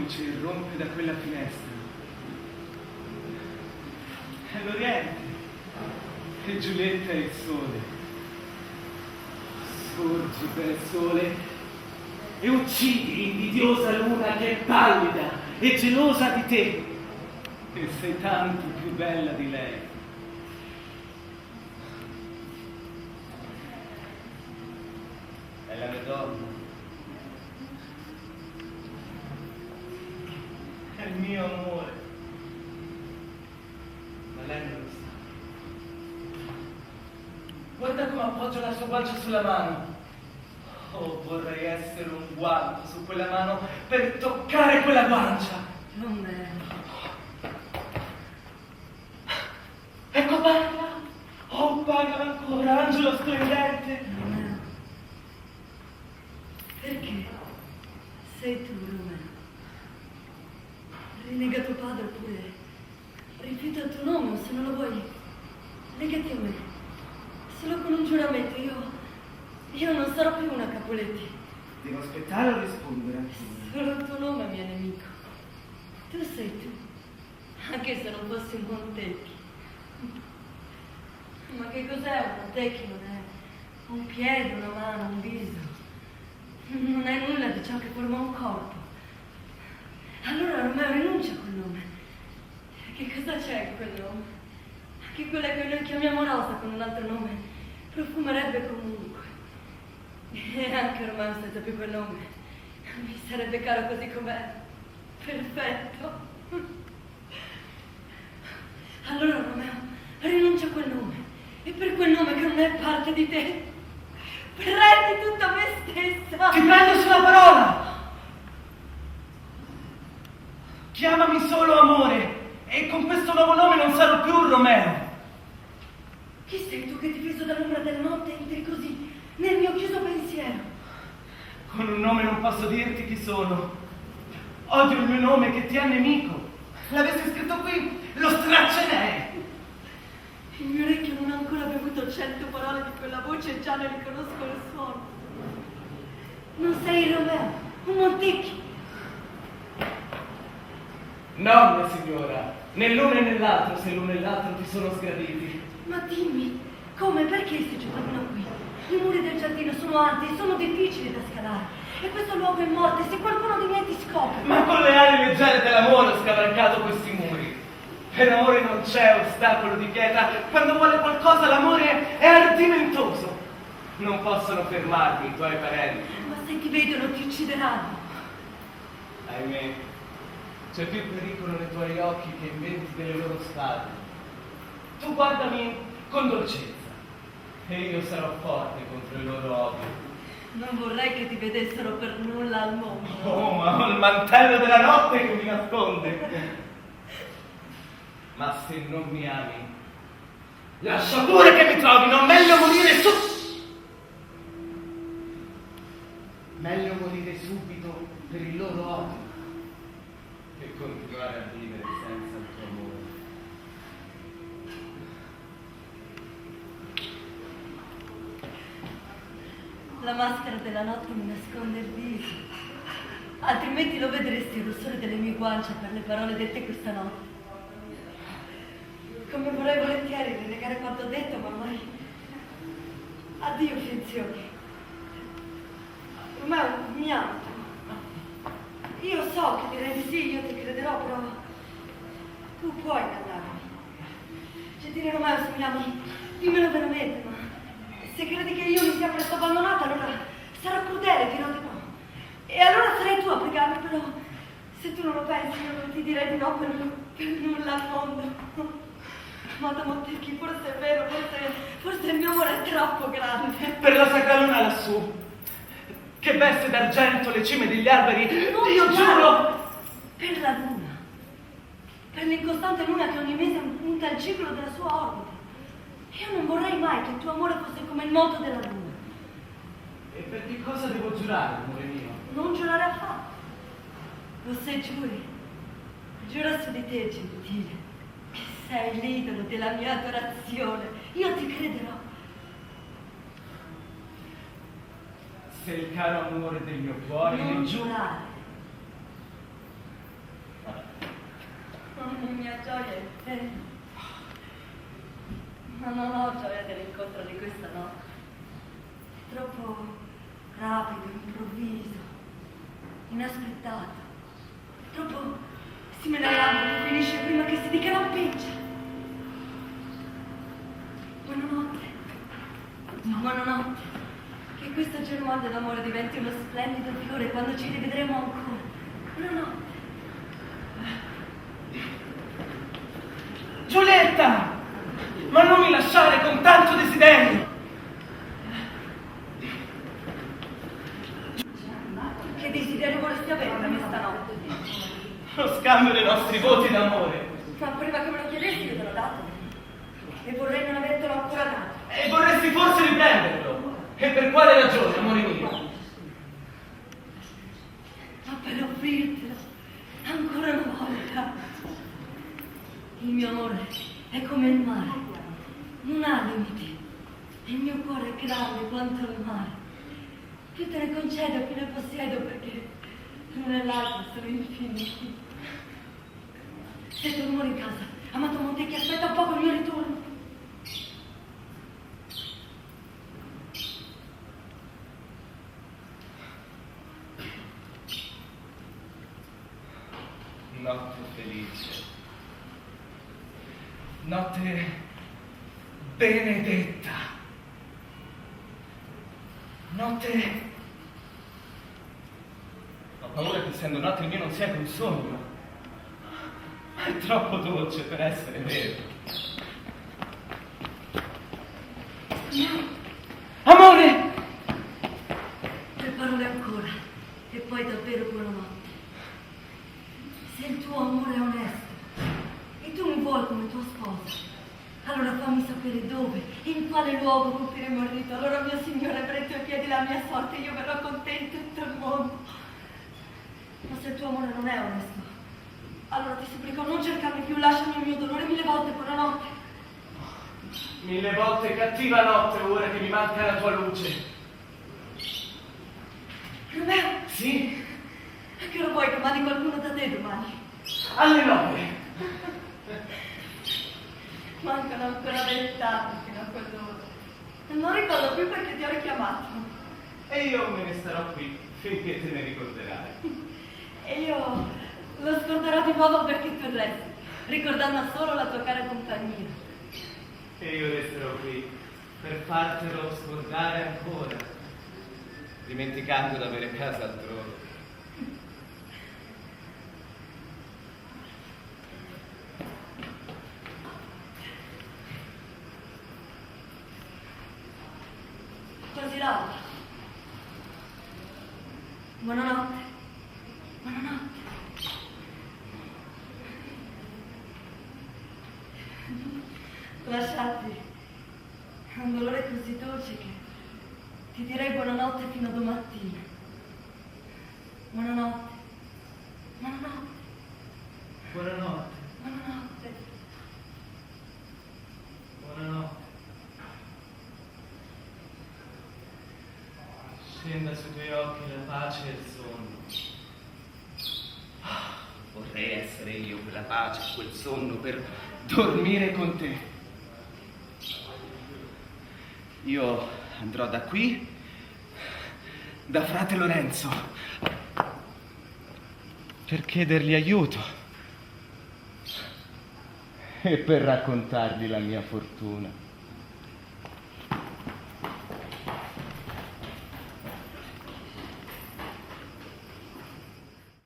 luce irrompe da quella finestra. È l'Oriente e Giulietta è il sole. Sorgi per il sole e uccidi l'invidiosa luna che è pallida e gelosa di te, e sei tanto più bella di lei. È la mia donna. È il mio amore. Ma lei non lo sa. Guarda come appoggia la sua guancia sulla mano. Oh, vorrei essere un guanto su quella mano per toccare quella guancia. Non è. Ecco, parla. Oh, parla ancora, angelo splendente. Non è. Perché sei tu, Romeo. Rinnega tuo padre oppure rifiuta il tuo nome, o se non lo vuoi, legati a me. Solo con un giuramento, io non sarò più una Capuletti. Devo aspettare o rispondere? Solo il tuo nome è mio nemico. Tu sei tu, anche se non fossi un Montecchi. Ma che cos'è un Montecchi? Non è un piede, una mano, un viso. Non è nulla di ciò che forma un corpo. Allora Romeo rinuncia a quel nome. Che cosa c'è in quel nome? Che quella che noi chiamiamo rosa con un altro nome profumerebbe comunque. E anche Romeo senza più quel nome mi sarebbe caro così com'è. Perfetto. Allora Romeo rinuncia a quel nome, e per quel nome che non è parte di te prendi tutta me stessa. Ti prendo sulla parola. Chiamami solo amore, e con questo nuovo nome non sarò più un Romeo. Chi sei tu che ti fisso dall'ombra della notte e entri così nel mio chiuso pensiero? Con un nome non posso dirti chi sono. Odio il mio nome che ti è nemico. L'avessi scritto qui, lo straccerei. Il mio orecchio non ha ancora bevuto 100 parole di quella voce e già ne riconosco il suono. Non sei il Romeo, un Montecchi. No, mia signora, né l'uno né l'altro, se l'uno e l'altro ti sono sgraditi. Ma dimmi, come, perché si giocano qui? I muri del giardino sono alti e sono difficili da scalare. E questo luogo è morte, se qualcuno di me ti scopre. Ma con le ali leggere dell'amore ho scavalcato questi muri. Per amore non c'è ostacolo di pietra. Quando vuole qualcosa l'amore è ardimentoso. Non possono fermarmi i tuoi parenti. Ma se ti vedono ti uccideranno. Ahimè, c'è più pericolo nei tuoi occhi che inventi delle loro spade. Tu guardami con dolcezza e io sarò forte contro il loro odio. Non vorrei che ti vedessero per nulla al mondo. Oh, ma ho il mantello della notte che mi nasconde. Ma se non mi ami, lascia pure che mi trovino, meglio morire meglio morire subito per il loro odio che continuare a vivere senza il tuo amore. La maschera della notte mi nasconde il viso, altrimenti lo vedresti il rossore delle mie guance per le parole dette questa notte. Come vorrei volentieri rinnegare quanto ho detto, ma mai. Addio finzioni. Romeo mi ama. Io so che direi di sì, io ti crederò, però tu puoi ingannarmi. Cioè dire Romeo, se mi ami, dimmelo veramente, ma se credi che io mi sia presto abbandonata, allora sarò crudele, dirò di no. E allora sarei tu a pregarmi, però se tu non lo pensi, io non ti direi di no per nulla al mondo. Amata Montecchi, forse è vero, forse il mio amore è troppo grande. Per la sacra luna lassù, che veste d'argento le cime degli alberi, Non io giuro! Per la luna, per l'incostante luna che ogni mese punta il ciclo della sua orbita. Io non vorrei mai che il tuo amore fosse come il moto della luna. E per che cosa devo giurare, amore mio? Non giurare affatto. Lo se giuri, giura su di te, gentile, che sei l'idolo della mia adorazione. Io ti crederò. Se il caro amore del mio cuore Non ne giura. giurare. mia gioia è te. Ma non ho gioia dell'incontro di questa notte. È troppo rapido, improvviso, inaspettato. Troppo simile al lampo che finisce prima che si dica la peggio. Buonanotte. Buonanotte. Che questo germoglio d'amore diventi uno splendido fiore quando ci rivedremo ancora. Buonanotte. Giulietta! Ma non mi lasciare con tanto desiderio! Che desiderio vorresti avere da me stanotte? Lo scambio dei nostri voti d'amore. Ma prima che me lo chiedessi io te l'ho dato. E vorrei non avertelo ancora dato. E vorresti forse riprenderlo. E per quale ragione, amore mio? Ma per offrirtelo ancora una volta. Il mio amore è come il mare, non ha limiti. Il mio cuore è grande quanto il mare. Più te ne concedo, più ne possiedo, perché l'uno e l'altro sono infiniti. Se torno in casa, amato Montecchi, aspetta un poco il mio ritorno. Notte felice. Notte benedetta. Notte... Ho paura che essendo notte il mio non sia che un sogno. Ma è troppo dolce per essere vero. Amore! Tre parole ancora, e poi davvero buonanotte. Se il tuo amore è onesto, e tu mi vuoi come tua sposa, allora fammi sapere dove, in quale luogo compiremo il rito. Allora, mio Signore, avrei ai tuoi piedi la mia sorte, io verrò con te in tutto il mondo. Ma se il tuo amore non è onesto, allora ti supplico, non cercarmi più, lasciami il mio dolore 1000 volte, buonanotte. 1000 volte cattiva notte ora che mi manca la tua luce. Romeo, Sì? a che ora vuoi che mandi qualcuno da te domani? Alle 9. Mancano ancora 20 anni fino a quell'ora. Non ricordo più perché ti ho richiamato. E io me ne starò qui finché te ne ricorderai. E io lo scorderò di nuovo perché tu resti, ricordando solo la tua cara compagnia. E io resterò qui per fartelo scordare ancora, dimenticando d'avere casa altrove. Così Laura. Buonanotte. Buonanotte. Lasciati. È un dolore così dolce che ti direi buonanotte fino a domattina. Buonanotte. Buonanotte. Buonanotte. Buonanotte. Buonanotte. Scenda sui tuoi occhi la pace e il sonno. Vorrei essere io quella pace, quel sonno per dormire con te. Io andrò da qui, da frate Lorenzo, per chiedergli aiuto e per raccontargli la mia fortuna.